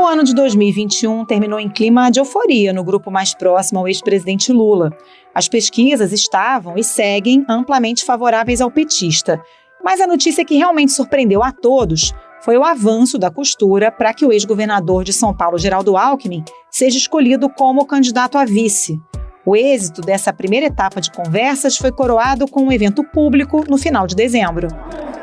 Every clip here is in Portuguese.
O ano de 2021 terminou em clima de euforia no grupo mais próximo ao ex-presidente Lula. As pesquisas estavam e seguem amplamente favoráveis ao petista. Mas a notícia que realmente surpreendeu a todos foi o avanço da costura para que o ex-governador de São Paulo, Geraldo Alckmin, seja escolhido como candidato a vice. O êxito dessa primeira etapa de conversas foi coroado com um evento público no final de dezembro.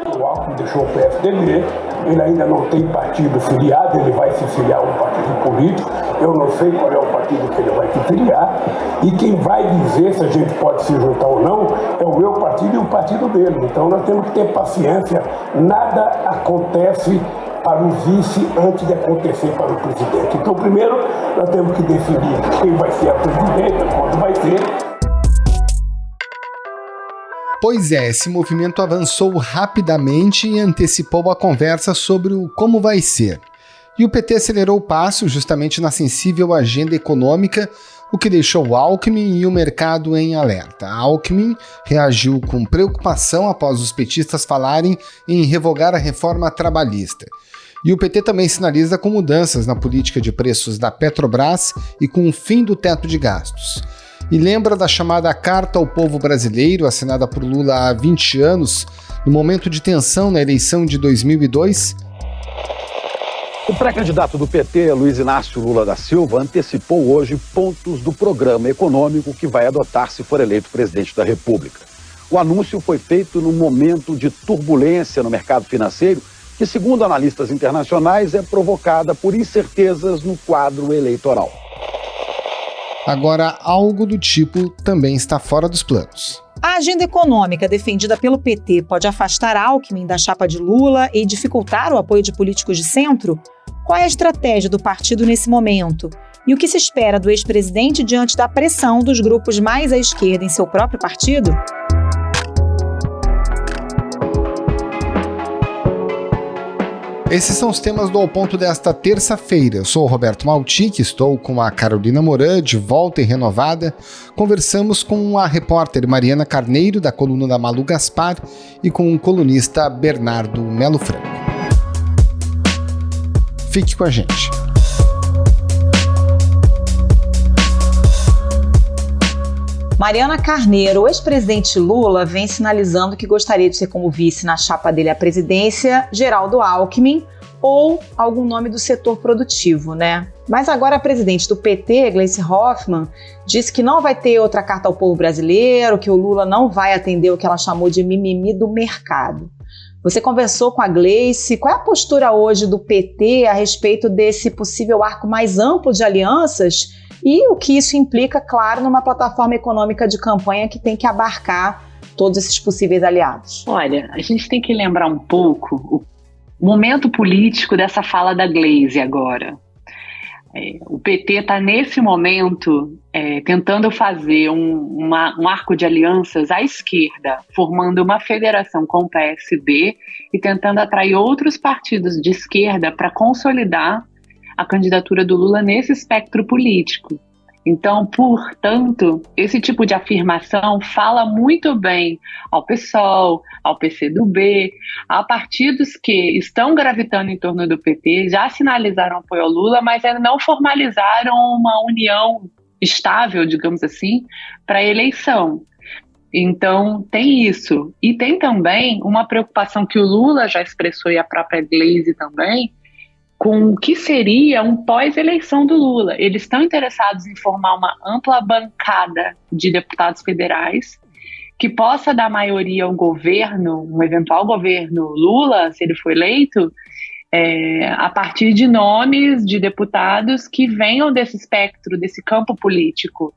O Alckmin deixou o PSDB, ele ainda não tem partido filiado, ele vai se filiar a um partido político, eu não sei qual é o partido que ele vai se filiar, e quem vai dizer se a gente pode se juntar ou não é o meu partido e o partido dele. Então nós temos que ter paciência, nada acontece para o vice antes de acontecer para o presidente. Então primeiro nós temos que definir quem vai ser a presidenta, quando vai ser. Pois é, esse movimento avançou rapidamente e antecipou a conversa sobre o como vai ser. E o PT acelerou o passo justamente na sensível agenda econômica, o que deixou Alckmin e o mercado em alerta. Alckmin reagiu com preocupação após os petistas falarem em revogar a reforma trabalhista. E o PT também sinaliza com mudanças na política de preços da Petrobras e com o fim do teto de gastos. E lembra da chamada Carta ao Povo Brasileiro, assinada por Lula há 20 anos, no momento de tensão na eleição de 2002? O pré-candidato do PT, Luiz Inácio Lula da Silva, antecipou hoje pontos do programa econômico que vai adotar se for eleito presidente da República. O anúncio foi feito num momento de turbulência no mercado financeiro, que, segundo analistas internacionais, é provocada por incertezas no quadro eleitoral. Agora, algo do tipo também está fora dos planos. A agenda econômica defendida pelo PT pode afastar Alckmin da chapa de Lula e dificultar o apoio de políticos de centro? Qual é a estratégia do partido nesse momento? E o que se espera do ex-presidente diante da pressão dos grupos mais à esquerda em seu próprio partido? Esses são os temas do Ao Ponto desta terça-feira. Eu sou o Roberto Maltic, estou com a Carolina Moran, de volta e renovada. Conversamos com a repórter Mariana Carneiro, da coluna da Malu Gaspar, e com o colunista Bernardo Melo Franco. Fique com a gente. Mariana Carneiro, o ex-presidente Lula vem sinalizando que gostaria de ser como vice na chapa dele à presidência, Geraldo Alckmin, ou algum nome do setor produtivo, né? Mas agora a presidente do PT, Gleisi Hoffmann, disse que não vai ter outra carta ao povo brasileiro, que o Lula não vai atender o que ela chamou de mimimi do mercado. Você conversou com a Gleisi, qual é a postura hoje do PT a respeito desse possível arco mais amplo de alianças e o que isso implica, claro, numa plataforma econômica de campanha que tem que abarcar todos esses possíveis aliados? Olha, a gente tem que lembrar um pouco o momento político dessa fala da Gleisi agora. O PT está, nesse momento, tentando fazer um arco de alianças à esquerda, formando uma federação com o PSD e tentando atrair outros partidos de esquerda para consolidar a candidatura do Lula nesse espectro político. Então, portanto, esse tipo de afirmação fala muito bem ao PSOL, ao PCdoB, a partidos que estão gravitando em torno do PT, já sinalizaram apoio ao Lula, mas ainda não formalizaram uma união estável, digamos assim, para a eleição. Então, tem isso. E tem também uma preocupação que o Lula já expressou e a própria Gleisi também, com o que seria um pós-eleição do Lula. Eles estão interessados em formar uma ampla bancada de deputados federais que possa dar maioria ao governo, um eventual governo Lula, se ele for eleito, a partir de nomes de deputados que venham desse espectro, desse campo político.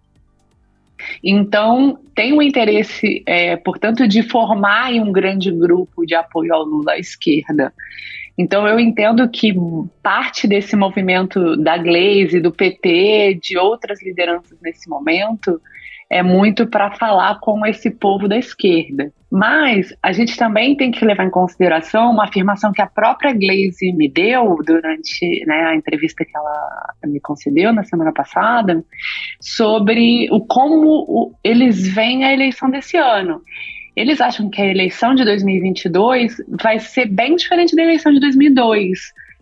Então, tem um interesse, portanto, de formar um grande grupo de apoio ao Lula à esquerda. Então, eu entendo que parte desse movimento da Gleisi, do PT, de outras lideranças nesse momento, é muito para falar com esse povo da esquerda. Mas a gente também tem que levar em consideração uma afirmação que a própria Gleisi me deu durante a entrevista que ela me concedeu na semana passada, sobre como eles veem a eleição desse ano. Eles acham que a eleição de 2022 vai ser bem diferente da eleição de 2002,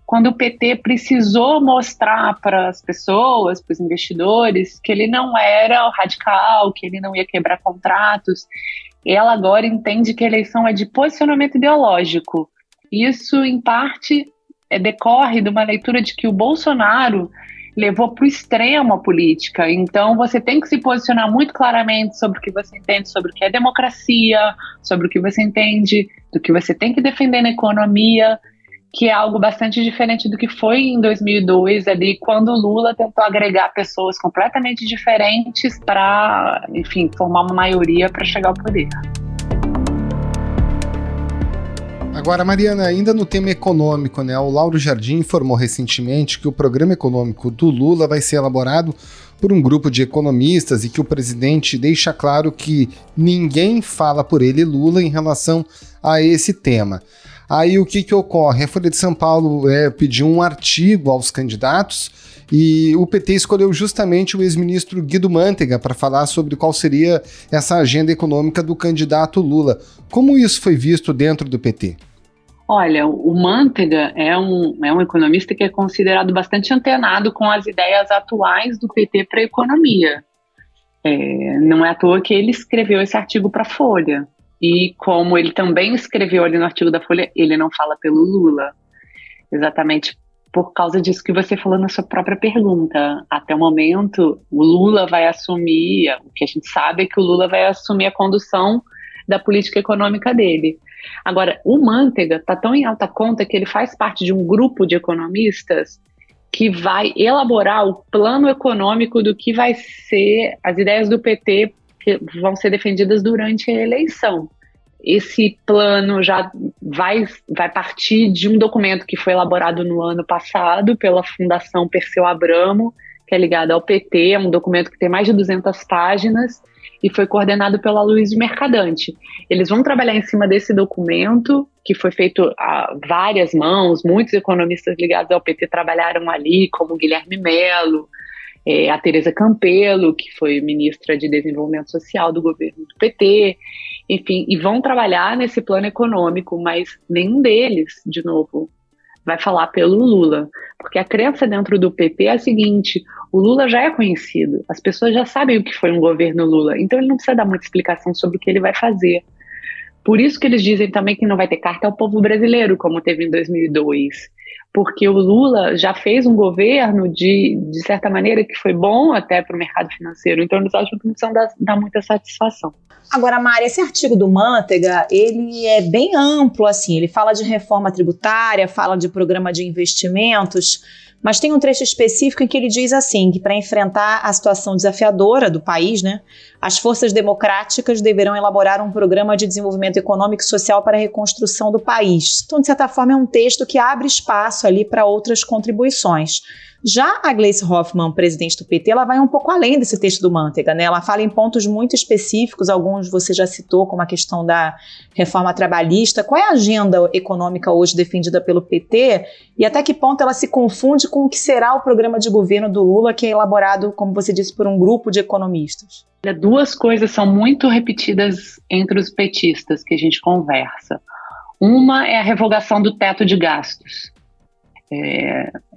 quando o PT precisou mostrar para as pessoas, para os investidores, que ele não era radical, que ele não ia quebrar contratos. Ela agora entende que a eleição é de posicionamento ideológico. Isso, em parte, decorre de uma leitura de que o Bolsonaro levou para o extremo a política. Então, você tem que se posicionar muito claramente sobre o que você entende sobre o que é democracia, sobre o que você entende do que você tem que defender na economia, que é algo bastante diferente do que foi em 2002, ali, quando o Lula tentou agregar pessoas completamente diferentes para, enfim, formar uma maioria para chegar ao poder. Agora, Mariana, ainda no tema econômico, né? O Lauro Jardim informou recentemente que o programa econômico do Lula vai ser elaborado por um grupo de economistas e que o presidente deixa claro que ninguém fala por ele, Lula, em relação a esse tema. Aí o que ocorre? A Folha de São Paulo pediu um artigo aos candidatos e o PT escolheu justamente o ex-ministro Guido Mantega para falar sobre qual seria essa agenda econômica do candidato Lula. Como isso foi visto dentro do PT? Olha, o Mantega é um economista que é considerado bastante antenado com as ideias atuais do PT para a economia. Não é à toa que ele escreveu esse artigo para a Folha. E como ele também escreveu ali no artigo da Folha, ele não fala pelo Lula. Exatamente por causa disso que você falou na sua própria pergunta. Até o momento, o Lula vai assumir, o que a gente sabe é que o Lula vai assumir a condução da política econômica dele. Agora, o Mantega está tão em alta conta que ele faz parte de um grupo de economistas que vai elaborar o plano econômico do que vai ser as ideias do PT que vão ser defendidas durante a eleição. Esse plano já vai partir de um documento que foi elaborado no ano passado pela Fundação Perseu Abramo, que é ligada ao PT, é um documento que tem mais de 200 páginas e foi coordenado pela Luiz de Mercadante. Eles vão trabalhar em cima desse documento, que foi feito a várias mãos, muitos economistas ligados ao PT trabalharam ali, como Guilherme Melo, a Tereza Campelo, que foi ministra de Desenvolvimento Social do governo do PT, enfim, e vão trabalhar nesse plano econômico, mas nenhum deles, de novo, vai falar pelo Lula, porque a crença dentro do PT é a seguinte: o Lula já é conhecido, as pessoas já sabem o que foi um governo Lula, então ele não precisa dar muita explicação sobre o que ele vai fazer. Por isso que eles dizem também que não vai ter carta ao povo brasileiro, como teve em 2002, porque o Lula já fez um governo de certa maneira que foi bom até para o mercado financeiro, então eles acham que não precisam dar muita satisfação. Agora, Mari, esse artigo do Mantega, ele é bem amplo, assim, ele fala de reforma tributária, fala de programa de investimentos, mas tem um trecho específico em que ele diz assim, que para enfrentar a situação desafiadora do país, né, as forças democráticas deverão elaborar um programa de desenvolvimento econômico e social para a reconstrução do país. Então, de certa forma, é um texto que abre espaço ali para outras contribuições. Já a Gleice Hoffmann, presidente do PT, ela vai um pouco além desse texto do Mantega, né? Ela fala em pontos muito específicos, alguns você já citou, como a questão da reforma trabalhista. Qual é a agenda econômica hoje defendida pelo PT e até que ponto ela se confunde com o que será o programa de governo do Lula, que é elaborado, como você disse, por um grupo de economistas? Duas coisas são muito repetidas entre os petistas que a gente conversa. Uma é a revogação do teto de gastos.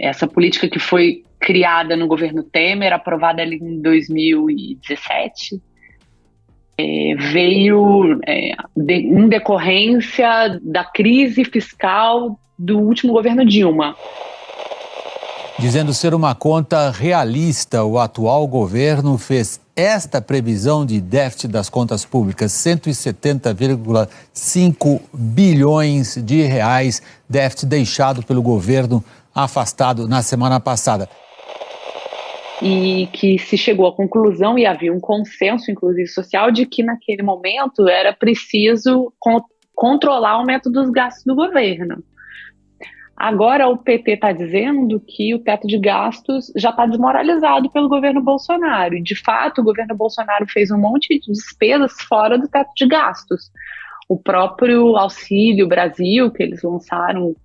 Essa política que foi criada no governo Temer, aprovada ali em 2017, veio em decorrência da crise fiscal do último governo Dilma. Dizendo ser uma conta realista, o atual governo fez esta previsão de déficit das contas públicas, 170,5 bilhões de reais, déficit deixado pelo governo afastado na semana passada. E que se chegou à conclusão, e havia um consenso, inclusive social, de que naquele momento era preciso controlar o aumento dos gastos do governo. Agora o PT está dizendo que o teto de gastos já está desmoralizado pelo governo Bolsonaro. E, de fato, o governo Bolsonaro fez um monte de despesas fora do teto de gastos. O próprio Auxílio Brasil, que eles lançaram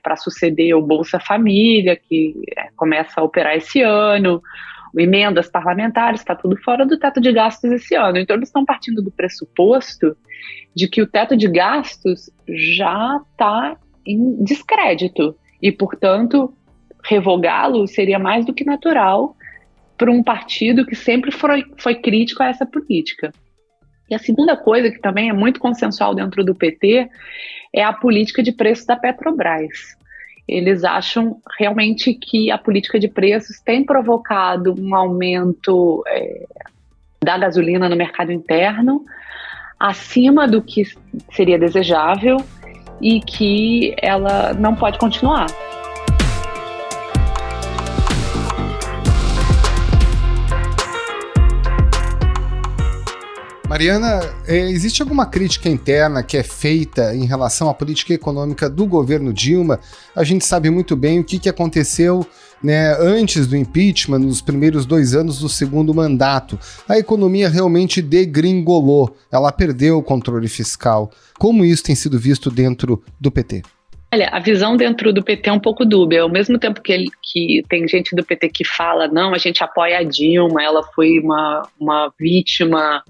para suceder o Bolsa Família, que começa a operar esse ano, emendas parlamentares, está tudo fora do teto de gastos esse ano. Então, eles estão partindo do pressuposto de que o teto de gastos já está em descrédito e, portanto, revogá-lo seria mais do que natural para um partido que sempre foi crítico a essa política. E a segunda coisa, que também é muito consensual dentro do PT, é a política de preços da Petrobras. Eles acham realmente que a política de preços tem provocado um aumento da gasolina no mercado interno acima do que seria desejável e que ela não pode continuar. Mariana, existe alguma crítica interna que é feita em relação à política econômica do governo Dilma? A gente sabe muito bem o que aconteceu, né, antes do impeachment, nos primeiros 2 anos do segundo mandato. A economia realmente degringolou, ela perdeu o controle fiscal. Como isso tem sido visto dentro do PT? Olha, a visão dentro do PT é um pouco dúbia. Ao mesmo tempo que tem gente do PT que fala, não, a gente apoia a Dilma, ela foi uma vítima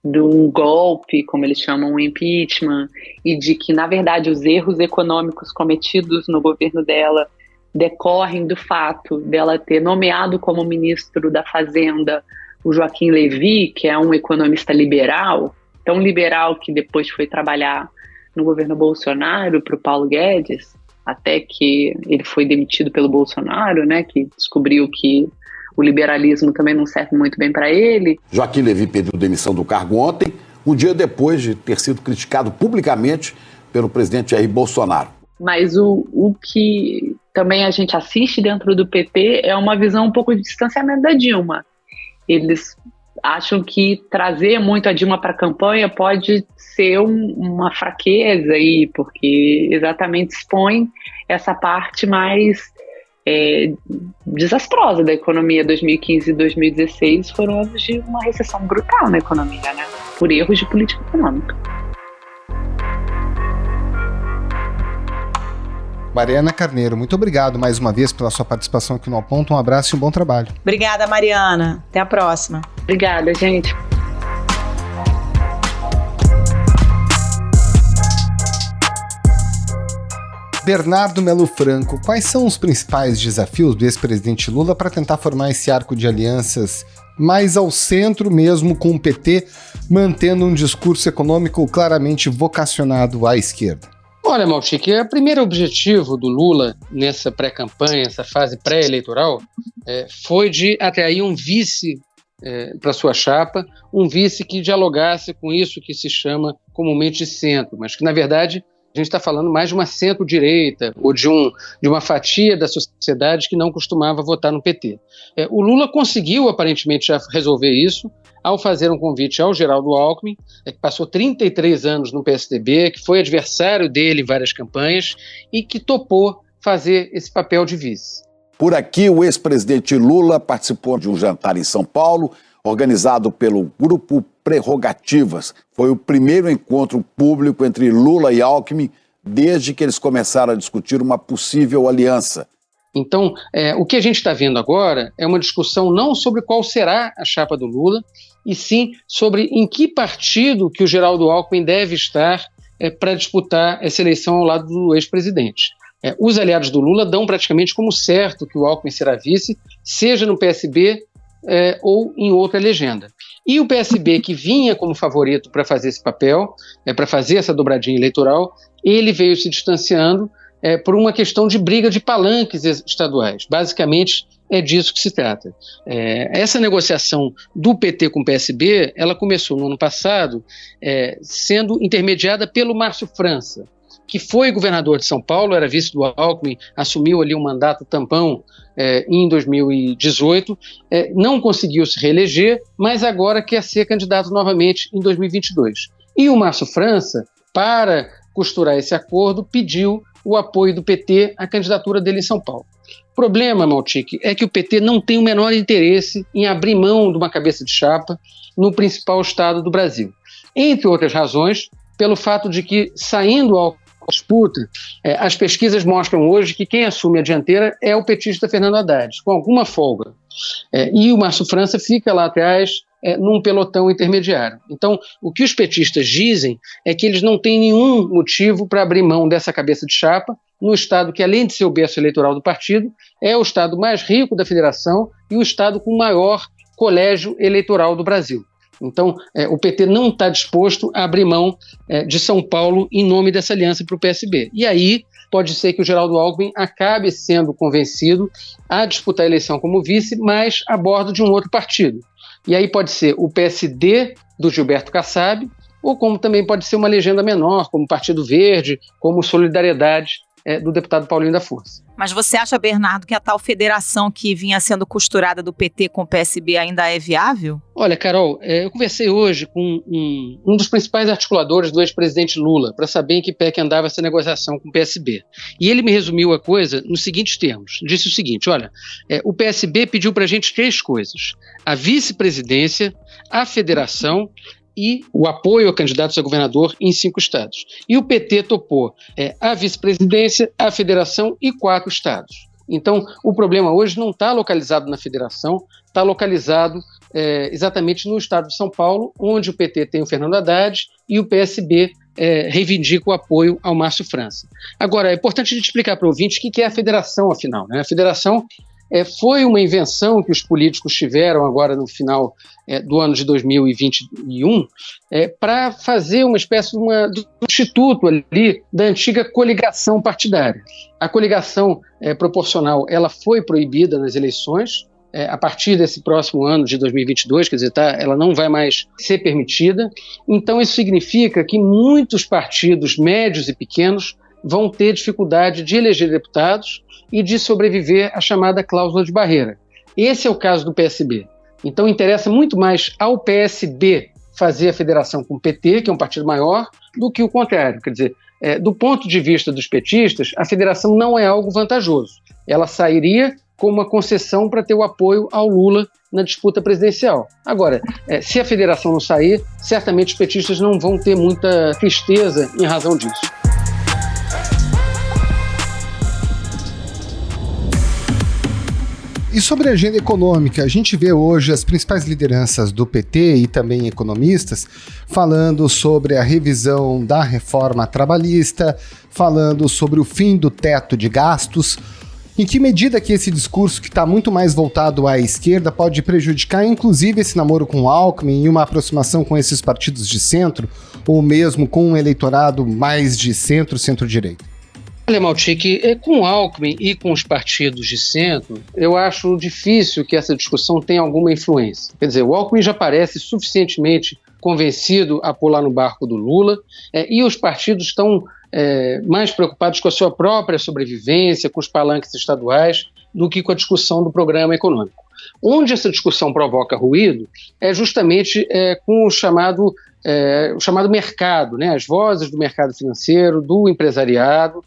de um golpe, como eles chamam, um impeachment, e de que, na verdade, os erros econômicos cometidos no governo dela decorrem do fato dela ter nomeado como ministro da Fazenda o Joaquim Levy, que é um economista liberal, tão liberal que depois foi trabalhar no governo Bolsonaro para o Paulo Guedes, até que ele foi demitido pelo Bolsonaro, né, que descobriu que o liberalismo também não serve muito bem para ele. Joaquim Levy pediu demissão do cargo ontem, um dia depois de ter sido criticado publicamente pelo presidente Jair Bolsonaro. Mas o que também a gente assiste dentro do PT é uma visão um pouco de distanciamento da Dilma. Eles acham que trazer muito a Dilma para a campanha pode ser uma fraqueza aí, porque exatamente expõe essa parte mais desastrosa da economia. 2015 e 2016 foram anos de uma recessão brutal na economia, né? Por erros de política econômica. Mariana Carneiro, muito obrigado mais uma vez pela sua participação aqui no Ao Ponto. Um abraço e um bom trabalho. Obrigada, Mariana. Até a próxima. Obrigada, gente. Bernardo Melo Franco, quais são os principais desafios do ex-presidente Lula para tentar formar esse arco de alianças mais ao centro mesmo com o PT, mantendo um discurso econômico claramente vocacionado à esquerda? Olha, Maltic, o primeiro objetivo do Lula nessa pré-campanha, essa fase pré-eleitoral, foi de atrair um vice para sua chapa, um vice que dialogasse com isso que se chama comumente de centro, mas que, na verdade, a gente está falando mais de uma centro-direita ou de uma fatia da sociedade que não costumava votar no PT. O Lula conseguiu, aparentemente, já resolver isso ao fazer um convite ao Geraldo Alckmin, que passou 33 anos no PSDB, que foi adversário dele em várias campanhas e que topou fazer esse papel de vice. Por aqui, o ex-presidente Lula participou de um jantar em São Paulo, organizado pelo Grupo Prerrogativas. Foi o primeiro encontro público entre Lula e Alckmin desde que eles começaram a discutir uma possível aliança. Então, o que a gente está vendo agora é uma discussão não sobre qual será a chapa do Lula, e sim sobre em que partido que o Geraldo Alckmin deve estar para disputar essa eleição ao lado do ex-presidente. Os aliados do Lula dão praticamente como certo que o Alckmin será vice, seja no PSB ou em outra legenda. E o PSB, que vinha como favorito para fazer esse papel, para fazer essa dobradinha eleitoral, ele veio se distanciando por uma questão de briga de palanques estaduais. Basicamente, é disso que se trata. Essa negociação do PT com o PSB, ela começou no ano passado, sendo intermediada pelo Márcio França, que foi governador de São Paulo, era vice do Alckmin, assumiu ali um mandato tampão em 2018, não conseguiu se reeleger, mas agora quer ser candidato novamente em 2022. E o Márcio França, para costurar esse acordo, pediu o apoio do PT à candidatura dele em São Paulo. O problema, Maltic, é que o PT não tem o menor interesse em abrir mão de uma cabeça de chapa no principal estado do Brasil. Entre outras razões, pelo fato de que, saindo ao disputa, as pesquisas mostram hoje que quem assume a dianteira é o petista Fernando Haddad, com alguma folga. E o Márcio França fica lá atrás num pelotão intermediário. Então, o que os petistas dizem é que eles não têm nenhum motivo para abrir mão dessa cabeça de chapa, no estado que, além de ser o berço eleitoral do partido, é o estado mais rico da federação e o estado com o maior colégio eleitoral do Brasil. Então, o PT não está disposto a abrir mão de São Paulo em nome dessa aliança para o PSB. E aí pode ser que o Geraldo Alckmin acabe sendo convencido a disputar a eleição como vice, mas a bordo de um outro partido. E aí pode ser o PSD do Gilberto Kassab, ou como também pode ser uma legenda menor, como Partido Verde, como Solidariedade, do deputado Paulinho da Força. Mas você acha, Bernardo, que a tal federação que vinha sendo costurada do PT com o PSB ainda é viável? Olha, Carol, eu conversei hoje com um dos principais articuladores do ex-presidente Lula para saber em que pé que andava essa negociação com o PSB. E ele me resumiu a coisa nos seguintes termos. Disse o seguinte, olha, o PSB pediu para a gente 3 coisas: a vice-presidência, a federação e o apoio a candidatos a governador em 5 estados. E o PT topou a vice-presidência, a federação e 4 estados. Então, o problema hoje não está localizado na federação, está localizado exatamente no estado de São Paulo, onde o PT tem o Fernando Haddad e o PSB reivindica o apoio ao Márcio França. Agora, é importante a gente explicar para o ouvinte o que é a federação, afinal, né? A federação foi uma invenção que os políticos tiveram agora no final do ano de 2021 para fazer uma espécie de substituto ali da antiga coligação partidária. A coligação proporcional ela foi proibida nas eleições a partir desse próximo ano de 2022, quer dizer, ela não vai mais ser permitida. Então isso significa que muitos partidos médios e pequenos vão ter dificuldade de eleger deputados e de sobreviver à chamada cláusula de barreira. Esse é o caso do PSB. Então interessa muito mais ao PSB fazer a federação com o PT, que é um partido maior, do que o contrário. Quer dizer, do ponto de vista dos petistas, a federação não é algo vantajoso. Ela sairia como uma concessão para ter o apoio ao Lula na disputa presidencial. Agora, se a federação não sair, certamente os petistas não vão ter muita tristeza em razão disso. E sobre a agenda econômica, a gente vê hoje as principais lideranças do PT e também economistas falando sobre a revisão da reforma trabalhista, falando sobre o fim do teto de gastos. Em que medida que esse discurso, que está muito mais voltado à esquerda, pode prejudicar inclusive esse namoro com o Alckmin e uma aproximação com esses partidos de centro, ou mesmo com um eleitorado mais de centro-direita? Olha, Maltic, com o Alckmin e com os partidos de centro, eu acho difícil que essa discussão tenha alguma influência. Quer dizer, o Alckmin já parece suficientemente convencido a pular no barco do Lula, e os partidos estão mais preocupados com a sua própria sobrevivência, com os palanques estaduais, do que com a discussão do programa econômico. Onde essa discussão provoca ruído é justamente com o chamado mercado, né? As vozes do mercado financeiro, do empresariado,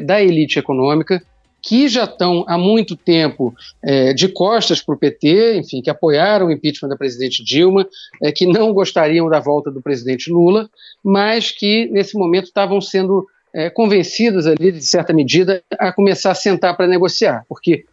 da elite econômica, que já estão há muito tempo de costas para o PT, enfim, que apoiaram o impeachment da presidente Dilma, que não gostariam da volta do presidente Lula, mas que nesse momento estavam sendo convencidas ali, de certa medida, a começar a sentar para negociar, porque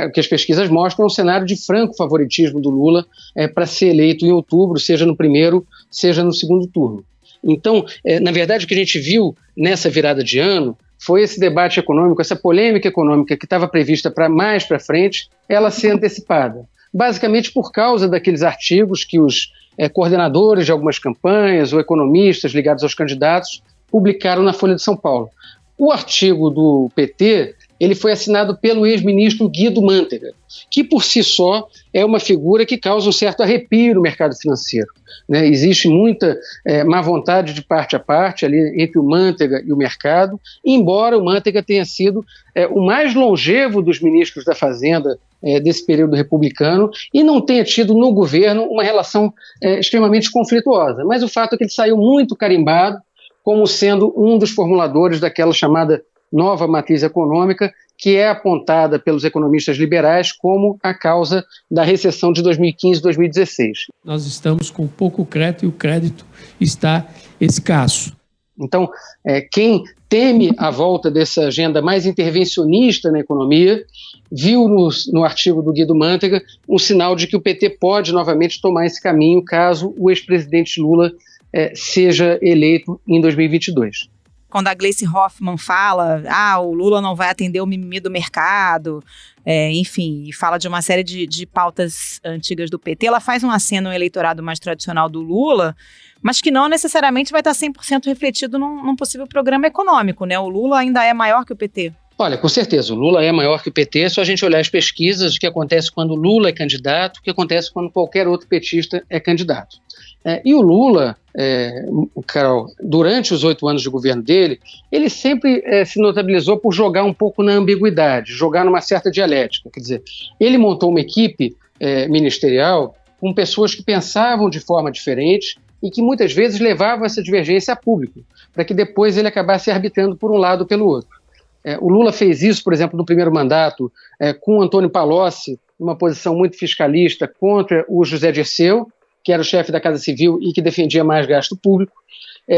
o que as pesquisas mostram é um cenário de franco favoritismo do Lula para ser eleito em outubro, seja no primeiro, seja no segundo turno. Então, na verdade, o que a gente viu nessa virada de ano foi esse debate econômico, essa polêmica econômica que estava prevista para mais para frente, ela ser antecipada. Basicamente por causa daqueles artigos que os coordenadores de algumas campanhas ou economistas ligados aos candidatos publicaram na Folha de São Paulo. O artigo do PT, ele foi assinado pelo ex-ministro Guido Mantega, que por si só é uma figura que causa um certo arrepio no mercado financeiro, né? Existe muita má vontade de parte a parte ali entre o Mantega e o mercado, embora o Mantega tenha sido o mais longevo dos ministros da Fazenda desse período republicano e não tenha tido no governo uma relação extremamente conflituosa. Mas o fato é que ele saiu muito carimbado como sendo um dos formuladores daquela chamada nova matriz econômica, que é apontada pelos economistas liberais como a causa da recessão de 2015 e 2016. Nós estamos com pouco crédito e o crédito está escasso. Então, quem teme a volta dessa agenda mais intervencionista na economia, viu no artigo do Guido Mantega um sinal de que o PT pode novamente tomar esse caminho caso o ex-presidente Lula seja eleito em 2022. quando a Gleice Hoffmann fala, o Lula não vai atender o mimimi do mercado, enfim, e fala de uma série de pautas antigas do PT, ela faz um aceno ao eleitorado mais tradicional do Lula, mas que não necessariamente vai estar 100% refletido num possível programa econômico, né? O Lula ainda é maior que o PT. Olha, com certeza, o Lula é maior que o PT, é só a gente olhar as pesquisas, o que acontece quando o Lula é candidato, o que acontece quando qualquer outro petista é candidato. E o Lula, Carol, durante os 8 anos de governo dele, ele sempre se notabilizou por jogar um pouco na ambiguidade, jogar numa certa dialética. Quer dizer, ele montou uma equipe ministerial com pessoas que pensavam de forma diferente e que muitas vezes levavam essa divergência a público, para que depois ele acabasse arbitrando por um lado ou pelo outro. O Lula fez isso, por exemplo, no primeiro mandato, com o Antônio Palocci, numa posição muito fiscalista contra o José Dirceu, que era o chefe da Casa Civil e que defendia mais gasto público.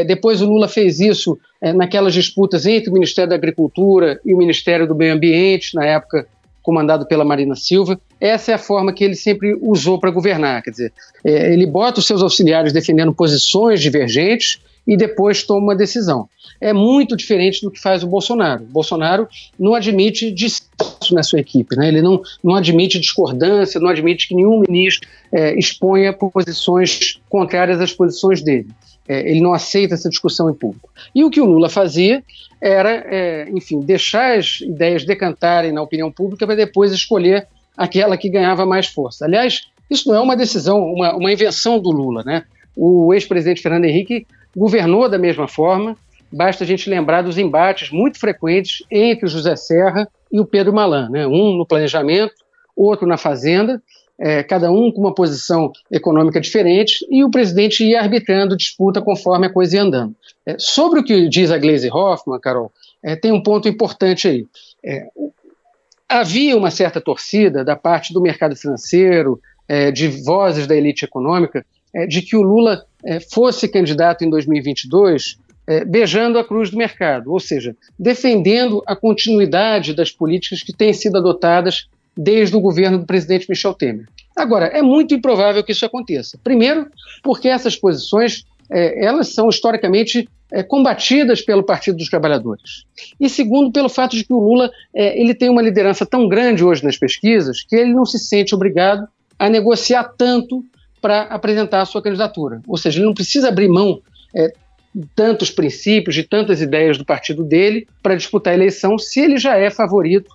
Depois o Lula fez isso naquelas disputas entre o Ministério da Agricultura e o Ministério do Meio Ambiente, na época comandado pela Marina Silva. Essa é a forma que ele sempre usou para governar, quer dizer, ele bota os seus auxiliares defendendo posições divergentes e depois toma uma decisão. É muito diferente do que faz o Bolsonaro. O Bolsonaro não admite descanso na sua equipe, né? Ele não admite discordância, não admite que nenhum ministro exponha posições contrárias às posições dele. Ele não aceita essa discussão em público. E o que o Lula fazia era, enfim, deixar as ideias decantarem na opinião pública para depois escolher aquela que ganhava mais força. Aliás, isso não é uma decisão, uma invenção do Lula, né? O ex-presidente Fernando Henrique governou da mesma forma. Basta a gente lembrar dos embates muito frequentes entre o José Serra e o Pedro Malan, né? Um no planejamento, outro na fazenda, cada um com uma posição econômica diferente, e o presidente ia arbitrando disputa conforme a coisa ia andando. Sobre o que diz a Gleice Hoffmann, Carol, tem um ponto importante aí. Havia uma certa torcida da parte do mercado financeiro, de vozes da elite econômica, de que o Lula fosse candidato em 2022 beijando a cruz do mercado, ou seja, defendendo a continuidade das políticas que têm sido adotadas desde o governo do presidente Michel Temer. Agora, é muito improvável que isso aconteça. Primeiro, porque essas posições elas são historicamente combatidas pelo Partido dos Trabalhadores. E segundo, pelo fato de que o Lula ele tem uma liderança tão grande hoje nas pesquisas que ele não se sente obrigado a negociar tanto para apresentar a sua candidatura. Ou seja, ele não precisa abrir mão tantos princípios, de tantas ideias do partido dele para disputar a eleição, se ele já é favorito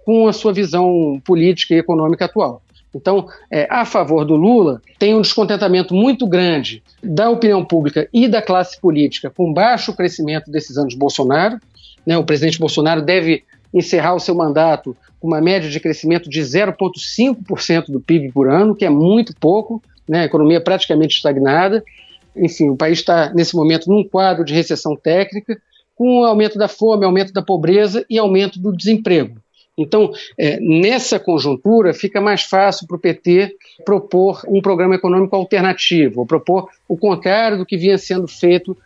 com a sua visão política e econômica atual. Então, a favor do Lula, tem um descontentamento muito grande da opinião pública e da classe política com baixo crescimento desses anos de Bolsonaro, né? O presidente Bolsonaro deve encerrar o seu mandato com uma média de crescimento de 0,5% do PIB por ano, que é muito pouco, né? A economia praticamente estagnada. Enfim, o país está, nesse momento, num quadro de recessão técnica, com aumento da fome, aumento da pobreza e aumento do desemprego. Então, nessa conjuntura, fica mais fácil para o PT propor um programa econômico alternativo, ou propor o contrário do que vinha sendo feito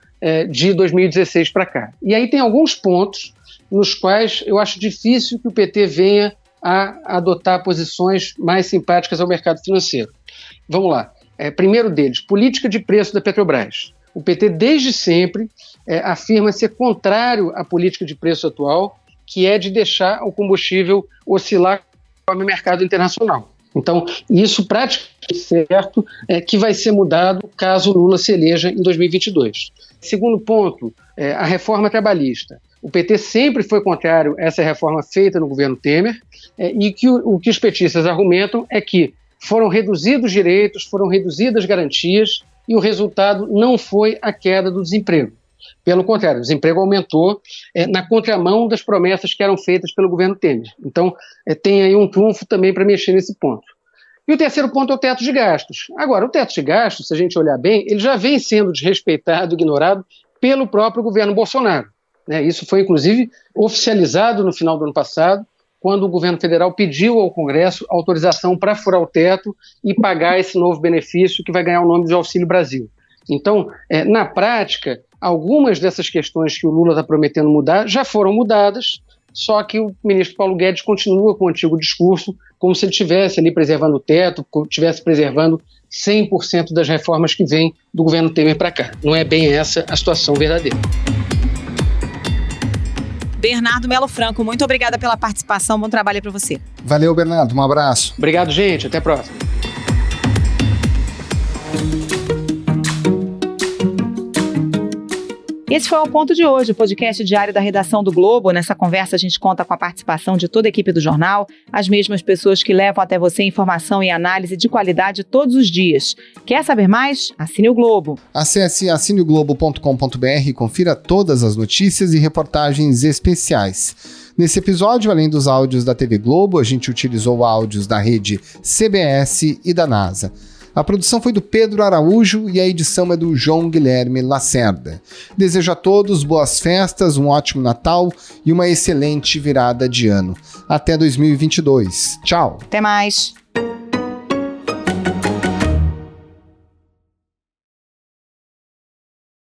de 2016 para cá. E aí tem alguns pontos nos quais eu acho difícil que o PT venha a adotar posições mais simpáticas ao mercado financeiro. Vamos lá. Primeiro deles, política de preço da Petrobras. O PT, desde sempre, afirma ser contrário à política de preço atual, que é de deixar o combustível oscilar conforme o mercado internacional. Então, isso praticamente certo que vai ser mudado caso o Lula se eleja em 2022. Segundo ponto, a reforma trabalhista. O PT sempre foi contrário a essa reforma feita no governo Temer, e que o que os petistas argumentam é que foram reduzidos direitos, foram reduzidas garantias, e o resultado não foi a queda do desemprego. Pelo contrário, o desemprego aumentou na contramão das promessas que eram feitas pelo governo Temer. Então, tem aí um trunfo também para mexer nesse ponto. E o terceiro ponto é o teto de gastos. Agora, o teto de gastos, se a gente olhar bem, ele já vem sendo desrespeitado, ignorado pelo próprio governo Bolsonaro, né? Isso foi, inclusive, oficializado no final do ano passado, quando o governo federal pediu ao Congresso autorização para furar o teto e pagar esse novo benefício que vai ganhar o nome de Auxílio Brasil. Então, na prática, algumas dessas questões que o Lula está prometendo mudar já foram mudadas, só que o ministro Paulo Guedes continua com o antigo discurso, como se ele estivesse ali preservando o teto, estivesse preservando 100% das reformas que vêm do governo Temer para cá. Não é bem essa a situação verdadeira. Bernardo Melo Franco, muito obrigada pela participação, bom trabalho para você. Valeu, Bernardo, um abraço. Obrigado, gente, até a próxima. Esse foi o Ponto de hoje, o podcast diário da redação do Globo. Nessa conversa a gente conta com a participação de toda a equipe do jornal, as mesmas pessoas que levam até você informação e análise de qualidade todos os dias. Quer saber mais? Assine o Globo. Acesse assineoglobo.com.br e confira todas as notícias e reportagens especiais. Nesse episódio, além dos áudios da TV Globo, a gente utilizou áudios da rede CBS e da NASA. A produção foi do Pedro Araújo e a edição é do João Guilherme Lacerda. Desejo a todos boas festas, um ótimo Natal e uma excelente virada de ano. Até 2022. Tchau. Até mais.